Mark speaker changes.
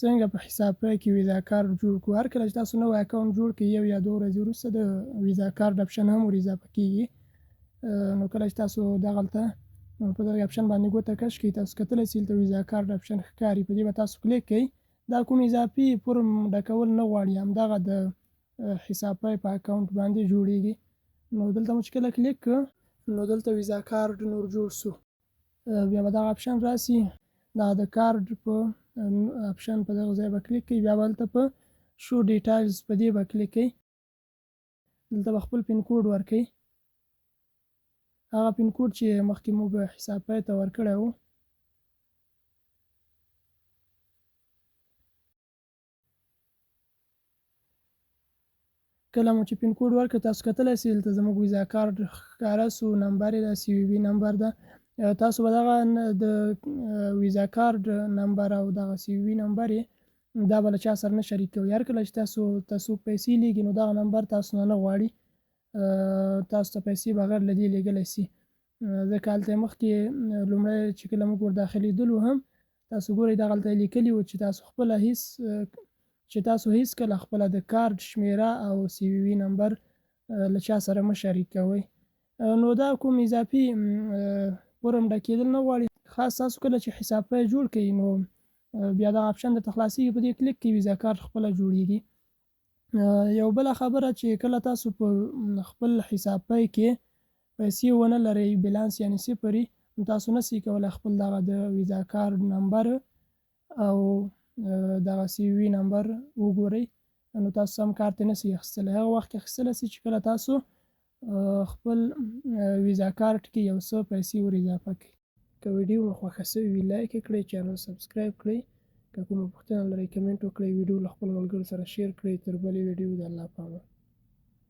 Speaker 1: څنګه په حساب پای کې ویزا کارت جوړ کړو. هر کله چې تاسو نوی اکاونټ جوړ کړئ 1 یا 2 ورځې وروسته د ویزا کارت اپشن هم ور اضافه کیږي. نو کله چې تاسو دغلته په دغه اپشن باندې ګوته کش کړئ تاسو کتلی سئ دلته ویزا کارت اپشن ښکاري، په دې به تاسو کلیک کړئ. دا کوم اضافي فورم ډکول نه غواړي، همدغه د حساب پای په اکاونټ باندې جوړیږي. نو دلته مو چې کله کلیک کړ نو دلته ویزا کارت نور جوړ سو. بیا به دغه اپشن راسي، دا د کارت په اپشن په دغه ځای به کلیک کړئ، بیا به هلته په شو ډیټایلز په دې به کلیک کړئ. دلته به خپل پین کوډ ورکړئ، هغه پین کوډ چې مخکې مو به حساب پای ته ورکړی و. کله مو چې پین کوډ ورکړ تاسو کتلی سئ دلته زموږ ویزا کارت ښکاره سو، نمبر یې دا CVV نمبر ده. تاسو به دغه د ویزا کارت نمبر او دغه CVV نمبر یې دا به له چا سره نه شریکوئ. هر کله چې تاسو پیسې لیږي نو دغه نمبر تاسو نه غواړي تاسو ته پیسې بغیر له دې لیږلی سي. ځکه هلته مخکې لومړی چې کله موږ ور داخلېدلو هم تاسو ګورئ دغلته یې لیکلي وو چې تاسو هیڅ کله خپله د کارت شمیره او CVV نمبر له چا سره مه شریکوئ. نو دا کوم اضافي فورم ډکېدل نه غواړي. خاص تاسو کله چې حساب پای جوړ کړئ نو بیا دغه اپشن درته خلاصېږي، په دې کلیک کې ویزا کارت خپله جوړېږي. یو بله خبره چې کله تاسو په خپل حساب پای کې پیسې ونه لرئ، بیلانس یعنې صفر وي، نو تاسو نسئ کولی خپل دغه د ویزا کارت نمبر او دغه CVV نمبر وګورئ، نو تاسو سم کارت یې نسئ اخیستلی. هغه وخت کې اخیستلی سئ چې کله تاسو خپل ویزا کارت کې یو څه پیسې ور اضافه کړئ. که ویډیو مو خوښه سوې وي لایک یې کړئ، چینل سبسکرایب کړئ، که کومه پوښتنه لرئ کمنټ وکړئ، ویډیو له خپلو ملګرو سره شیر کړئ. تر بلې ویډیو د الله په امان.